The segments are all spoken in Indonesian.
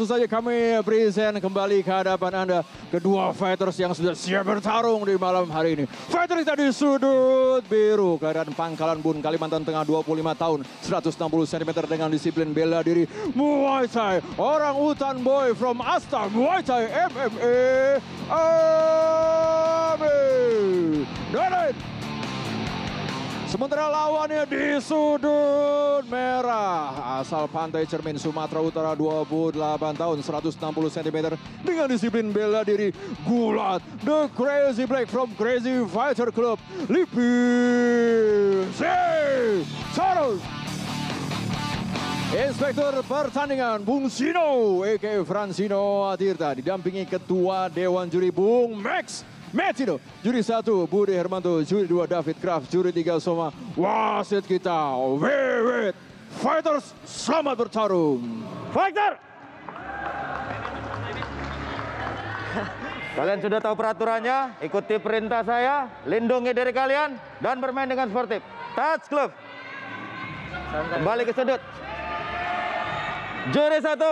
Tentu saja kami present kembali ke hadapan Anda kedua fighters yang sudah siap bertarung di malam hari ini. Fighters dari sudut biru, keadaan Pangkalan Bun, Kalimantan Tengah, 25 tahun, 160 cm dengan disiplin bela diri Muay Thai. Orang utan boy from Asta Muay Thai MMA, Amin Danet. Sementara lawannya di sudut merah, asal Pantai Cermin, Sumatera Utara, 28 tahun, 160 cm dengan disiplin bela diri gulat, the Crazy Black from Crazy Fighter Club, Lipin Sitaurus. Inspektur pertandingan Bung Sino, a.k.a. Fransino Atirta, didampingi Ketua Dewan Juri Bung Max Metino, juri 1 Budi Hermanto, juri 2 David Kraft, juri 3 Soma, wasit kita Wiwit. Fighters, selamat bertarung. Fighter! Kalian sudah tahu peraturannya, ikuti perintah saya, lindungi diri kalian, dan bermain dengan sportif. Touch glove. Kembali ke sudut. Juri 1,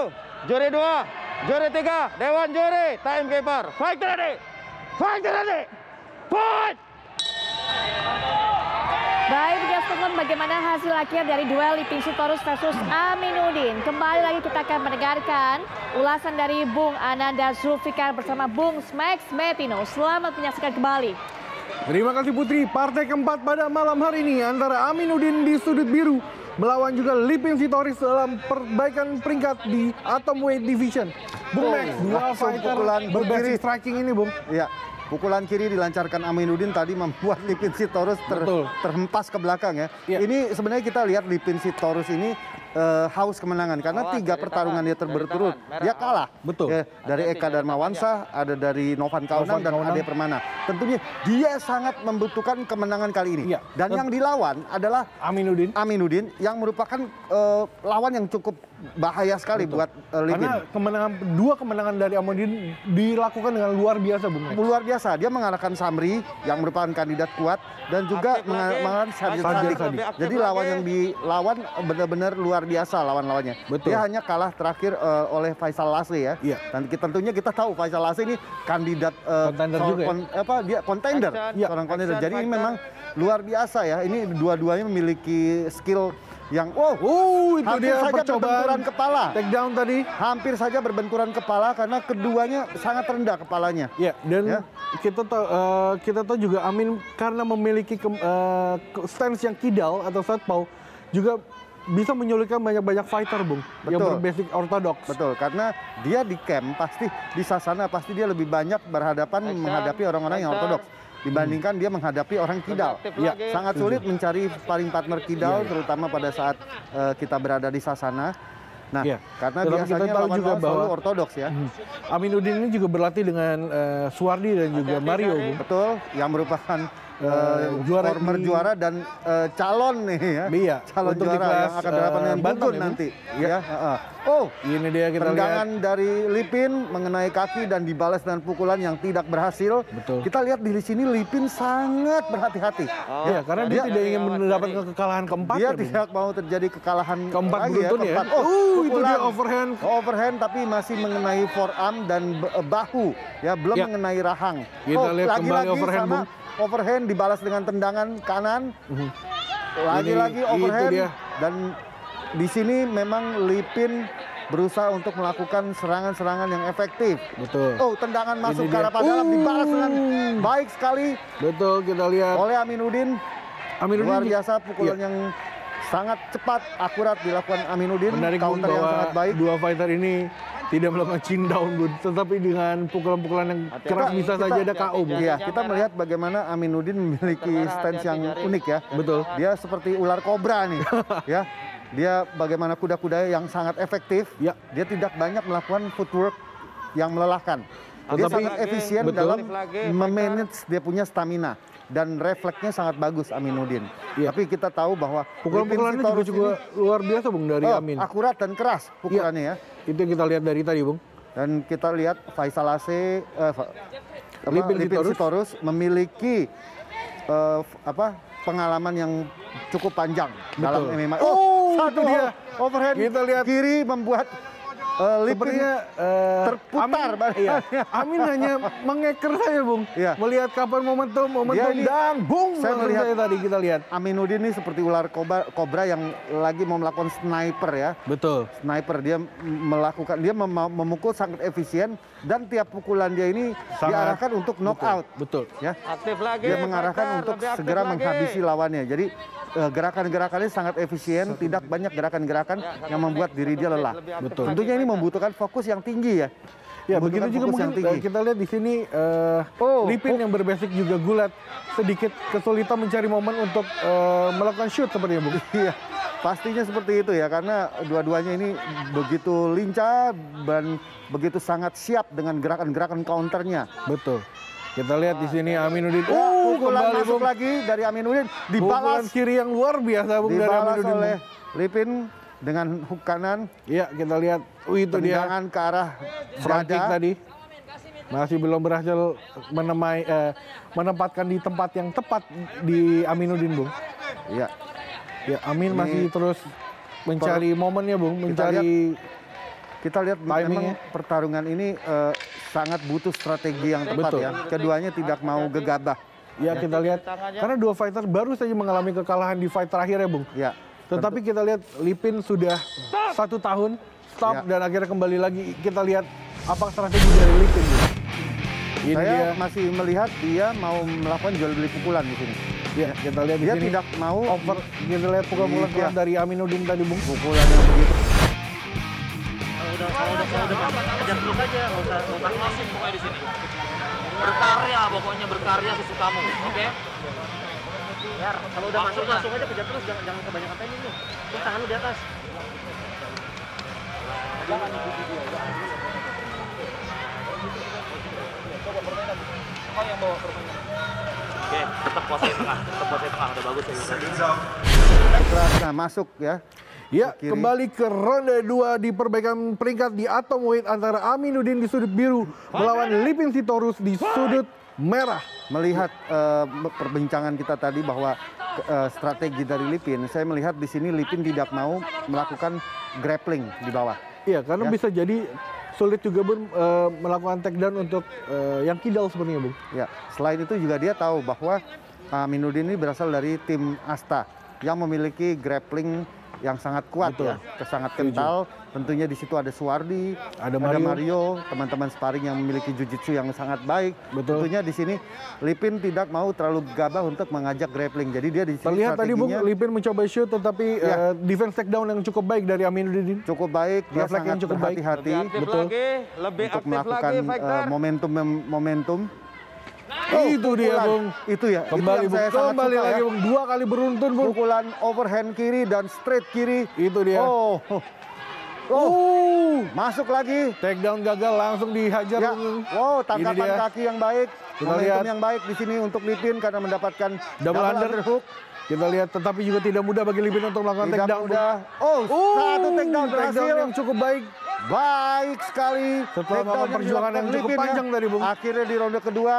juri 2, juri 3, Dewan Juri, timekeeper. Fighter ready! Fighter ready! Fight! Baik, teman-teman, bagaimana hasil akhir dari duel Lipin Sitaurus versus Aminuddin? Kembali lagi kita akan mendengarkan ulasan dari Bung Ananda Zulfikar bersama Bung Max Metino. Selamat menyaksikan kembali. Terima kasih Putri. Partai keempat pada malam hari ini antara Aminuddin di sudut biru melawan juga Lipin Sitaurus dalam perbaikan peringkat di Atomweight Division. Bung Max, dua fighter berbasis striking ini, Bung. Iya. Pukulan kiri dilancarkan Aminuddin tadi membuat Lipin Sitaurus terhempas ke belakang ya. Ini sebenarnya kita lihat Lipin Sitaurus ini haus kemenangan karena 3 pertarungan dia berturut dia kalah. Betul. Ya, dari Eka Darmawansyah, ada dari Novan Kaunan dan Ade Permana. Tentunya dia sangat membutuhkan kemenangan kali ini. Dan yang dilawan adalah Aminuddin yang merupakan lawan yang cukup bahaya sekali buat Lipin. Karena dua kemenangan dari Aminuddin dilakukan dengan luar biasa, Bung. Luar biasa. Dia mengalahkan Samri yang merupakan kandidat kuat dan juga mengalahkan Sadir Sadik. Jadi lawan yang dilawan benar-benar luar biasa lawan-lawannya. Dia hanya kalah terakhir oleh Faisal Lasri ya. Dan tentunya kita tahu Faisal Lasri ini kandidat kontender. Seorang kontender. Jadi ini memang luar biasa ya. Ini dua-duanya memiliki skill yang itu hampir dia saja berbenturan kepala. Takedown tadi. Hampir saja berbenturan kepala karena keduanya sangat rendah kepalanya. Dan kita tahu juga Amin karena memiliki stance yang kidal atau southpaw juga bisa menyulitkan banyak fighter, Bung. Yang berbasic ortodoks. Betul, karena dia di camp pasti di sasana pasti dia lebih banyak berhadapan menghadapi orang-orang yang ortodoks dibandingkan dia menghadapi orang kidal. Sangat sulit mencari sparring partner kidal terutama pada saat kita berada di sasana. Nah, karena biasanya kita tahu juga bahwa ortodoks ya. Aminuddin ini juga berlatih dengan Suwardi dan juga Mario, Bung. Betul, yang merupakan former juara dan calon nih ya. Calon juara yang akan berhadapan dengan Bugun nanti. Ini dia kita tendangan dari Lipin mengenai kaki dan dibalas dengan pukulan yang tidak berhasil. Kita lihat di sini Lipin sangat berhati-hati. Karena dia tidak ingin mendapatkan kekalahan keempat. Dia tidak mau terjadi kekalahan keempat lagi beruntun ya. Itu dia overhand tapi masih mengenai forearm dan bahu ya, belum mengenai rahang. Kita lihat kembali overhand, Bung. Overhand dibalas dengan tendangan kanan. Lagi-lagi overhand dan di sini memang Lipin berusaha untuk melakukan serangan-serangan yang efektif. Tendangan masuk ke arah dalam dibalas dengan baik sekali. Kita lihat oleh Aminuddin. Luar biasa pukulan yang sangat cepat, akurat dilakukan Aminuddin. Counter yang sangat baik. Dua fighter ini tidak melakukan chin down, tetapi dengan pukulan-pukulan yang keras bisa saja ada KO. Kita melihat bagaimana Aminuddin memiliki stance yang unik ya. Dia seperti ular kobra nih. Ya. Dia bagaimana kuda-kuda yang sangat efektif. Dia tidak banyak melakukan footwork yang melelahkan. Dia sangat efisien dalam memanage dia punya stamina. Dan refleksnya sangat bagus Aminuddin. Tapi kita tahu bahwa pukulan-pukulannya juga luar biasa, Bung, dari Amin. Akurat dan keras pukulannya ya. Itu yang kita lihat dari tadi, Bung. Dan kita lihat Faisal Lasri, Lipin Sitaurus memiliki pengalaman yang cukup panjang dalam MMA. Satu dia overhand kita lihat kiri membuat sepertinya terputar. Amin hanya mengeker saja, Bung. Iya. Melihat kapan momentum dan bung. Saya melihat tadi kita lihat. Aminuddin ini seperti ular kobra yang lagi mau melakukan sniper ya. Betul. Sniper, dia memukul sangat efisien dan tiap pukulan dia ini diarahkan untuk knockout. Betul. Ya. Aktif lagi. Dia mengarahkan untuk segera menghabisi lawannya. Jadi gerakan-gerakannya sangat efisien, tidak banyak gerakan-gerakan yang membuat diri dia lelah. Betul. Tentunya ini membutuhkan fokus yang tinggi ya. Ya, begitu juga mungkin kita lihat di sini Lipin yang berbasic juga gulat sedikit kesulitan mencari momen untuk melakukan shoot sepertinya, Bung. Iya, pastinya seperti itu ya, karena dua-duanya ini begitu lincah dan begitu sangat siap dengan gerakan-gerakan counternya. Betul. Kita lihat di sini Aminuddin. Pukulan masuk Bung. lagi dari Aminuddin, Pukulan dibalas kiri yang luar biasa, Bung, dari dibalas Aminuddin, oleh Bung. Lipin dengan hook kanan. Iya, kita lihat. Itu dia. Tendangan ke arah Front kick dada. tadi. Masih belum berhasil menempatkan di tempat yang tepat di Aminuddin, Bung. Iya. Ya, Amin masih terus mencari momennya, Bung, Kita lihat memang pertarungan ini sangat butuh strategi yang tepat. Betul. Ya. Keduanya tidak mau gegabah. Ya, kita lihat karena dua fighter baru saja mengalami kekalahan di fight terakhir ya, Bung. Ya. Tetapi kita lihat Lipin sudah 1 tahun stop Ya. dan akhirnya kembali lagi. Kita lihat apa strategi dari Lipin, Bung. Ini Saya dia. masih melihat dia mau melakukan jual beli pukulan di sini. Ya, kita lihat di Dia sini. tidak mau Over, kita lihat pukulan Iya. dari Aminuddin tadi, Bung. pukulan yang begitu. Kalau udah ajar terus aja, nggak usah masuk pokoknya di sini. Berkarya pokoknya, berkarya sesukamu, oke? Biar kalau udah masuk langsung aja kejar terus, jangan kebanyakan timing nih. Terus tangan lu di atas. Jangan ikuti dia. Kau yang bawa permainan. Oke, tetap posisi tengah, udah bagus ya tadi. Keras, nah masuk ya. Ya, Kiri. kembali ke ronde 2 di perbaikan peringkat di atomweight antara Aminuddin di sudut biru melawan Lipin Sitorus di sudut merah. Melihat perbincangan kita tadi bahwa strategi dari Lipin, saya melihat di sini Lipin tidak mau melakukan grappling di bawah. Iya, karena Ya. bisa jadi sulit juga, Bun, melakukan takedown untuk yang kidal sebenarnya, Bung. Ya, selain itu juga dia tahu bahwa Aminuddin ini berasal dari tim Asta yang memiliki grappling yang sangat kuat. Betul. Ya, sangat kental. Tentunya di situ ada Suwardi, Ada Mario, teman-teman sparring yang memiliki jujitsu yang sangat baik. Betul. Tentunya di sini Lipin tidak mau terlalu gagah untuk mengajak grappling. Jadi dia di sini Terlihat tadi, Bung, strateginya Lipin mencoba shoot tetapi Ya. defense takedown yang cukup baik dari Aminuddin. cukup baik, dia Refleks yang sangat cukup baik. berhati-hati Betul. Lebih untuk aktif melakukan lagi fighter. momentum. Itu dia, pukulan. Bung. Itu ya. Kembali, itu yang Bung. saya sangat Kembali suka, lagi, ya. Bung. 2 kali beruntun, Bung. Pukulan overhand kiri dan straight kiri. Itu dia. Masuk lagi. Takedown gagal, langsung dihajar. Ya, Bung. wow, Ini tangkapan dia. kaki yang baik, Kita momentum lihat. yang baik di sini untuk Lipin karena mendapatkan Double underhook. Kita lihat, tetapi juga tidak mudah bagi Lipin untuk melakukan Tidak takedown. mudah. Satu takedown berhasil. yang cukup baik. Baik sekali. Setelah Takedown melakukan perjuangan yang dilakukan cukup Lipin, panjang tadi, Bung. Akhirnya di ronde kedua,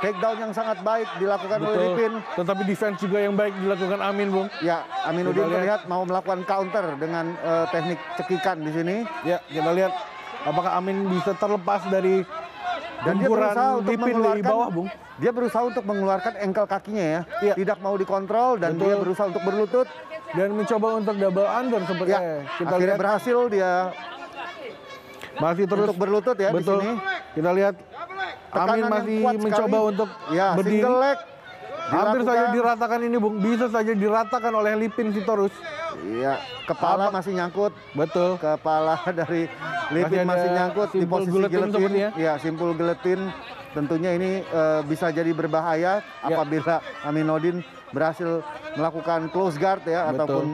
takedown yang sangat baik dilakukan oleh Betul. Lipin. Tetapi defense juga yang baik dilakukan Amin, Bung. Ya, Aminuddin Kita lihat. terlihat mau melakukan counter dengan teknik cekikan di sini. Ya, kita lihat apakah Amin bisa terlepas dari Dan dia gempuran berusaha untuk Lipin dari mengeluarkan, bawah, Bung. dia berusaha untuk mengeluarkan engkel kakinya ya. Iya. Tidak mau dikontrol dan Betul. dia berusaha untuk berlutut. Dan mencoba untuk double under seperti Ya, kita akhirnya lihat berhasil dia masih terus untuk berlutut ya betul. di sini. Kita lihat Tekanan Amin yang masih kuat mencoba sekali. untuk Ya, berdiri. single leg. Hampir dilakukan. saja diratakan ini, Bung. Bisa saja diratakan oleh Lipin Sitorus. Iya, kepala masih nyangkut. Betul. Kepala dari Lipin Masih masih ada nyangkut di simpul posisi guillotine giletin. sepertinya. Iya, simpul giletin. Tentunya ini bisa jadi berbahaya apabila Aminuddin berhasil melakukan close guard ya. Betul. Ataupun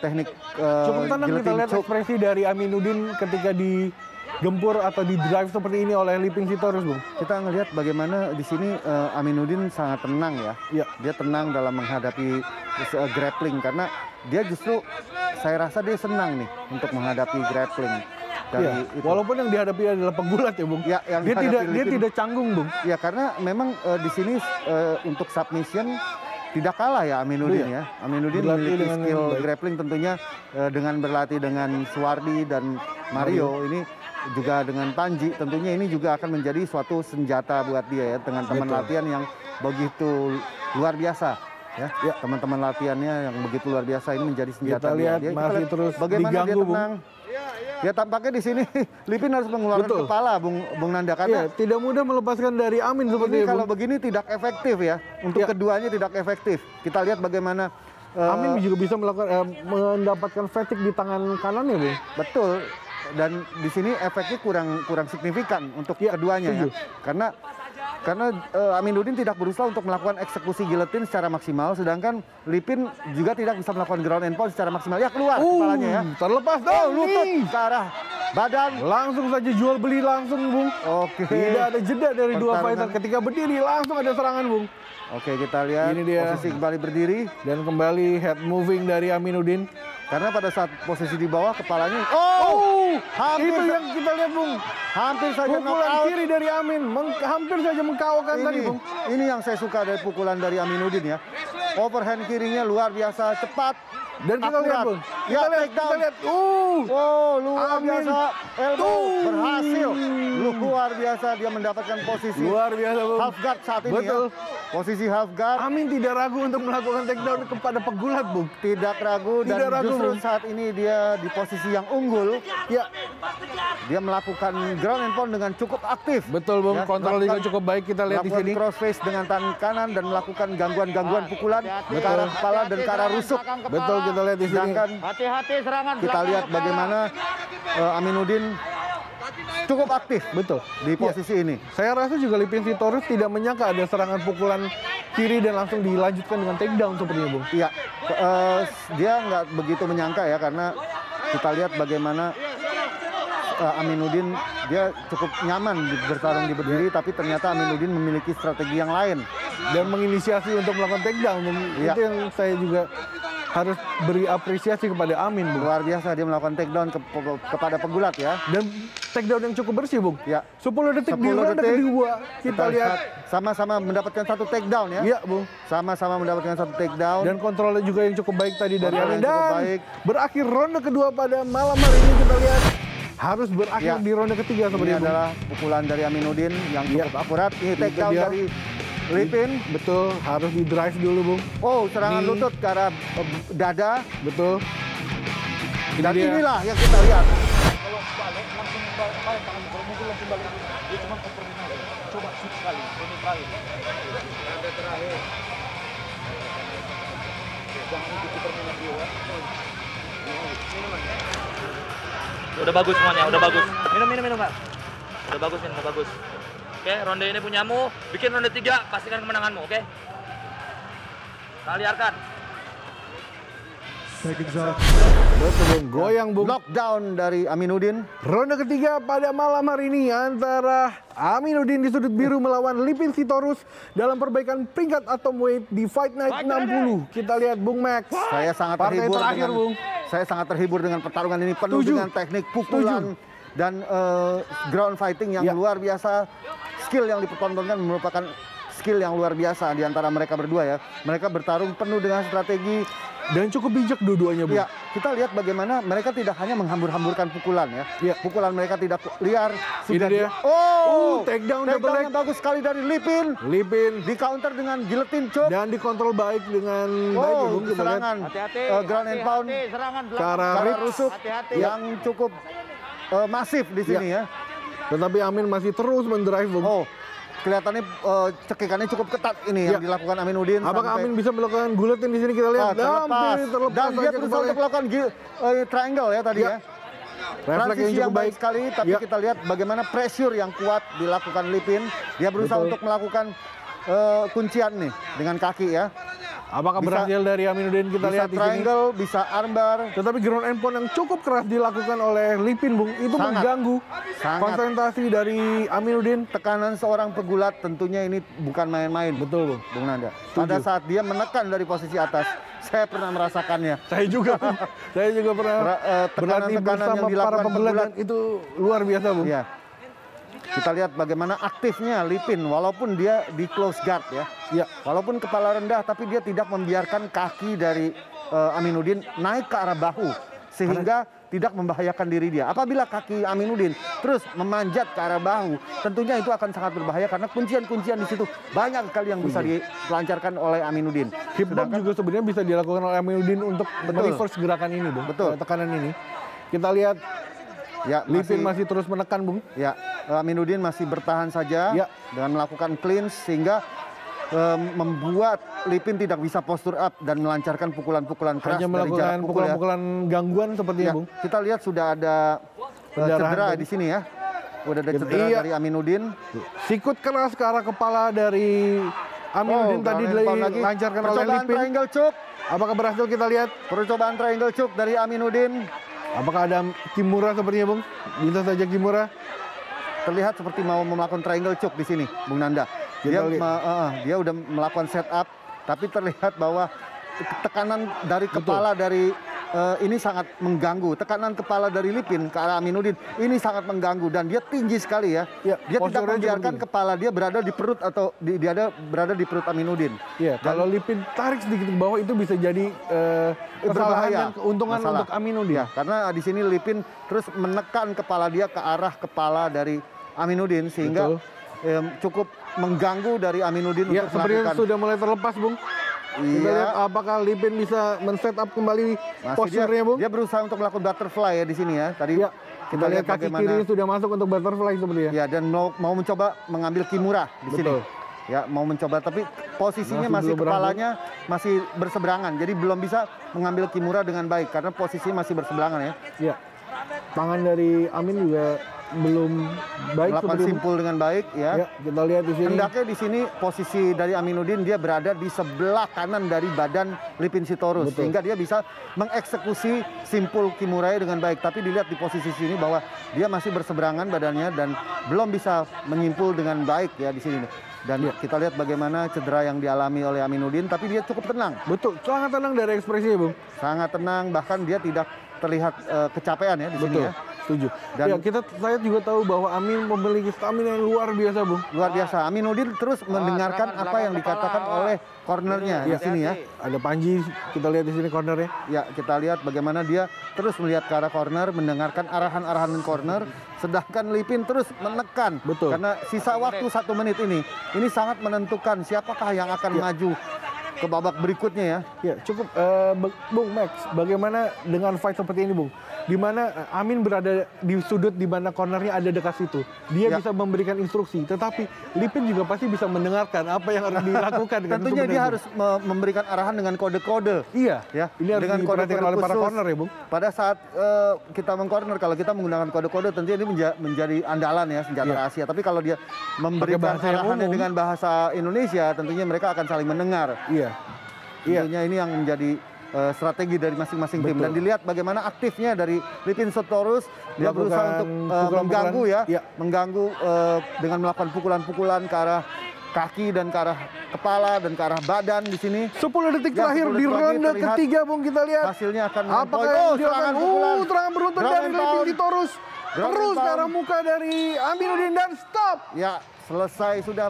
teknik Cukup tenang kita guillotine lihat choke. ekspresi dari Aminuddin ketika digempur atau di drive seperti ini oleh Lipin Sitorus, Bung. Kita ngelihat bagaimana di sini Aminuddin sangat tenang ya. Iya. Dia tenang dalam menghadapi grappling karena dia justru saya rasa dia senang nih untuk menghadapi grappling dari Iya. itu. Walaupun yang dihadapi adalah penggulat ya, Bung. Ya, yang dia dihadapi tidak Lipin. canggung, Bung. Ya karena memang di sini untuk submission tidak kalah ya Aminuddin ya. Aminuddin memiliki dengan skill grappling tentunya dengan berlatih dengan Suwardi dan Mario ini juga dengan Panji, tentunya ini juga akan menjadi suatu senjata buat dia ya, dengan teman latihan yang begitu luar biasa ya. Teman-teman latihannya yang begitu luar biasa ini menjadi senjata kita lihat dia. masih terus Bagaimana diganggu, dia tenang. Ya tampaknya di sini Lipin harus mengeluarkan kepala Bung Nanda karena tidak mudah melepaskan dari Amin seperti ini itu. kalau begini tidak efektif ya. Untuk keduanya tidak efektif. Kita lihat bagaimana Amin juga bisa mendapatkan fatigue di tangan kanannya, Bung. Betul. Dan di sini efeknya kurang signifikan untuk keduanya ya. Karena Aminuddin tidak berusaha untuk melakukan eksekusi giletin secara maksimal, sedangkan Lipin juga tidak bisa melakukan ground and pound secara maksimal. Ya keluar kepalanya ya. Terlepas dong. Lutut ke arah badan. Langsung saja jual beli langsung, Bung. Oke. Tidak ada jeda dari dua fighter. Ketika berdiri langsung ada serangan, Bung. Oke, kita lihat ini dia posisi kembali berdiri dan kembali head moving dari Aminuddin. Karena pada saat posisi di bawah kepalanya hampir itu yang kita lihat, Bung. Hampir saja pukulan kiri dari Amin hampir saja mengkawalkan tadi, Bung. Ini yang saya suka dari pukulan dari Aminuddin ya. Overhand kirinya luar biasa cepat. Dan kita lihat, Bung. Kita lihat. Luar biasa. Elbow berhasil. Luar biasa dia mendapatkan posisi. Luar biasa, Bung. Half guard saat ini ya. Posisi half guard. Amin tidak ragu untuk melakukan takedown kepada pegulat, Bung. Tidak ragu dan justru saat ini dia di posisi yang unggul. Ya. Dia melakukan ground and pound dengan cukup aktif. Betul, Bung. Kontrol juga cukup baik kita lihat di sini. Crossface dengan tangan kanan dan melakukan gangguan-gangguan pukulan ke arah kepala dan ke arah rusuk. Betul, kita lihat di sini. Hati-hati serangan. Kita lihat bagaimana Aminuddin cukup aktif di posisi ini. Saya rasa juga Lipin Sitorus tidak menyangka ada serangan pukulan kiri dan langsung dilanjutkan dengan takedown sepertinya, Bung. Iya, dia nggak begitu menyangka ya karena kita lihat bagaimana Aminuddin dia cukup nyaman bertarung di berdiri, tapi ternyata Aminuddin memiliki strategi yang lain dan menginisiasi untuk melakukan takedown. Itu yang saya juga harus beri apresiasi kepada Amin, Bung. Luar biasa dia melakukan takedown kepada pegulat ya. Dan takedown yang cukup bersih, Bung. Ya. 10 detik di ronde kedua. Kita lihat sama-sama mendapatkan satu takedown ya. Iya, Bung. Sama-sama mendapatkan satu takedown. Dan kontrolnya juga yang cukup baik tadi dari Amin. Dan berakhir ronde kedua pada malam hari ini kita lihat harus berakhir di ronde ketiga seperti ini adalah pukulan dari Aminuddin yang cukup akurat. Ini takedown dari Lipin. Betul, harus di drive dulu, Bung. Serangan lutut ke arah dada. Betul. Dan inilah yang kita lihat. Kalau balik langsung balik tangan, kalau mungkin langsung balik. Dia cuma kompromi aja. Coba shoot sekali, ini terakhir. Ada terakhir. Jangan ikuti permainan dia ya. Udah bagus semuanya, udah bagus. Minum, Pak. Udah bagus ini, udah bagus. Oke, ronde ini punyamu. Bikin ronde 3, pastikan kemenanganmu, oke? Tak liarkan. Betul, goyang, Bung. Knockdown dari Aminuddin. Ronde ketiga pada malam hari ini antara Aminuddin di sudut biru melawan Lipin Sitorus dalam perbaikan peringkat atomweight di Fight Night 60. Kita lihat, Bung Max. Saya sangat terhibur dengan saya sangat terhibur dengan pertarungan ini penuh dengan teknik pukulan dan ground fighting yang luar biasa. Skill yang dipertontonkan merupakan skill yang luar biasa di antara mereka berdua ya. Mereka bertarung penuh dengan strategi dan cukup bijak dua-duanya, Bung. Ya, kita lihat bagaimana mereka tidak hanya menghambur-hamburkan pukulan ya. Pukulan mereka tidak liar. Sudah dia. Takedown yang bagus sekali dari Lipin. Di counter dengan guillotine choke dan dikontrol baik dengan baik, Bung. Serangan ground and pound ke arah rusuk yang cukup masif di sini ya. Tetapi Amin masih terus mendrive, Bung. Kelihatannya cekikannya cukup ketat ini yang dilakukan Aminuddin. Apakah Amin bisa melakukan guillotine di sini kita lihat? Terlepas. Dan dia berusaha untuk melakukan triangle ya tadi ya. Transisi yang baik sekali, tapi kita lihat bagaimana pressure yang kuat dilakukan Lipin. Dia berusaha untuk melakukan kuncian nih dengan kaki ya. Apakah berhasil dari Aminuddin kita lihat di sini? Triangle, bisa armbar. Tetapi ground and pound yang cukup keras dilakukan oleh Lipin, Bung. Itu mengganggu konsentrasi dari Aminuddin. Tekanan seorang pegulat tentunya ini bukan main-main. Betul, Bung Nanda. Pada saat dia menekan dari posisi atas, saya pernah merasakannya. Saya juga pernah berlatih bersama para pegulat dan itu luar biasa, Bung. Ya. Kita lihat bagaimana aktifnya Lipin walaupun dia di close guard ya. Ya, walaupun kepala rendah tapi dia tidak membiarkan kaki dari Aminuddin naik ke arah bahu sehingga tidak membahayakan diri dia. Apabila kaki Aminuddin terus memanjat ke arah bahu, tentunya itu akan sangat berbahaya karena kuncian-kuncian di situ banyak sekali yang bisa dilancarkan oleh Aminuddin. Hip hop juga sebenarnya bisa dilakukan oleh Aminuddin untuk reverse gerakan ini, Bung. Betul. Tekanan ini. Kita lihat ya, Lipin masih terus menekan, Bung. Ya, Aminuddin masih bertahan saja dengan melakukan cleanse sehingga membuat Lipin tidak bisa postur up dan melancarkan pukulan-pukulan keras hanya dari jarak pukul pukulan-pukulan gangguan sepertinya, Bung. Kita lihat sudah ada cedera di sini ya. Udah ada cedera dari Aminuddin. Sikut keras ke arah kepala dari Aminuddin tadi dilancarkan oleh Lipin. Triangle choke. Apakah berhasil kita lihat? Percobaan triangle choke dari Aminuddin. Apakah ada Kimura sepertinya, Bung? Bisa saja Kimura. Terlihat seperti mau melakukan triangle choke di sini, Bung Nanda. Dia udah melakukan setup, tapi terlihat bahwa tekanan dari kepala dari ini sangat mengganggu. Tekanan kepala dari Lipin ke arah Aminuddin ini sangat mengganggu dan dia tinggi sekali ya. Dia tidak membiarkan kepala dia berada di perut atau dia berada di perut Aminuddin. Iya, kalau Lipin tarik sedikit ke bawah itu bisa jadi berbahaya, keuntungan untuk Aminuddin. Ya, karena di sini Lipin terus menekan kepala dia ke arah kepala dari Aminuddin sehingga cukup mengganggu dari Aminuddin untuk sepertinya sudah mulai terlepas, Bung. Kita lihat apakah Lipin bisa men-set up kembali posturnya, Bung. Dia berusaha untuk melakukan butterfly ya di sini ya. Tadi kita lihat kaki kiri sudah masuk untuk butterfly sepertinya. Ya, dan mau mencoba mengambil Kimura di sini. Ya, mau mencoba tapi posisinya masih kepalanya masih berseberangan. Jadi belum bisa mengambil Kimura dengan baik karena posisinya masih berseberangan ya. Iya. Tangan dari Amin juga belum baik, melakukan simpul dengan baik ya. Kita lihat di sini. Hendaknya di sini posisi dari Aminuddin dia berada di sebelah kanan dari badan Lipin Sitorus sehingga dia bisa mengeksekusi simpul Kimura dengan baik. Tapi dilihat di posisi sini bahwa dia masih berseberangan badannya dan belum bisa menyimpul dengan baik ya di sini. Dan kita lihat bagaimana cedera yang dialami oleh Aminuddin, tapi dia cukup tenang. Betul, sangat tenang dari ekspresinya, Bung. Sangat tenang, bahkan dia tidak terlihat kecapean ya di sini ya. Setuju. Dan saya juga tahu bahwa Amin memiliki stamina yang luar biasa, Bung. Luar biasa. Aminuddin terus mendengarkan apa yang dikatakan oleh cornernya di sini ya. Ada Panji, kita lihat di sini cornernya. Ya, kita lihat bagaimana dia terus melihat ke arah corner, mendengarkan arahan-arahan corner, sedangkan Lipin terus menekan. Betul. Karena sisa waktu 1 menit ini sangat menentukan siapakah yang akan maju ke babak berikutnya ya. Ya, cukup Bung Max, bagaimana dengan fight seperti ini, Bung? Di mana Amin berada di sudut di mana cornernya ada dekat situ. Dia bisa memberikan instruksi, tetapi Lipin juga pasti bisa mendengarkan apa yang harus dilakukan. Tentunya dia harus memberikan arahan dengan kode-kode. Iya, ya. Ini harus dengan diperhatikan oleh para corner ya, Bung. Pada saat kita mengcorner, kalau kita menggunakan kode-kode, tentunya ini menjadi andalan ya, senjata rahasia. Tapi kalau dia memberikan arahannya dengan bahasa Indonesia, tentunya mereka akan saling mendengar. Tentunya ini yang menjadi strategi dari masing-masing tim. Dan dilihat bagaimana aktifnya dari Lipin Sitorus. Dia berusaha untuk mengganggu mengganggu dengan melakukan pukulan-pukulan ke arah kaki dan ke arah kepala dan ke arah badan di sini. 10 detik terakhir di ronde ketiga, Bung, kita lihat. Hasilnya akan apakah serangan beruntun dari Lipin Sitorus. Terus ke arah muka dari Aminuddin dan stop. Ya, selesai sudah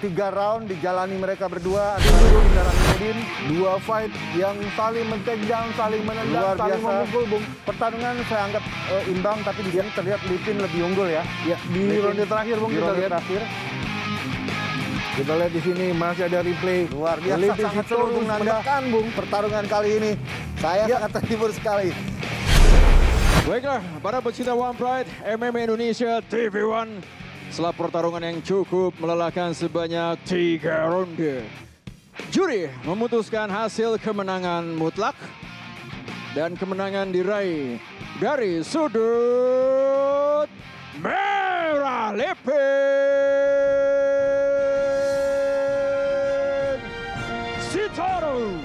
3 round dijalani mereka berdua antara Lipin dan Aminuddin. 2 fight yang saling men-take down, saling menendang, saling memukul, Bung. Pertarungan saya anggap imbang, tapi di sini terlihat Lipin lebih unggul ya. Di ronde terakhir, Bung, kita lihat. Kita lihat di sini masih ada replay. Luar biasa, sangat seru, Bung Nanda. Bung, pertarungan kali ini saya sangat terhibur sekali. Baiklah, para pecinta One Pride MMA Indonesia TV1. Setelah pertarungan yang cukup melelahkan sebanyak 3 ronde, juri memutuskan hasil kemenangan mutlak dan kemenangan diraih dari sudut merah Lipin Sitorus.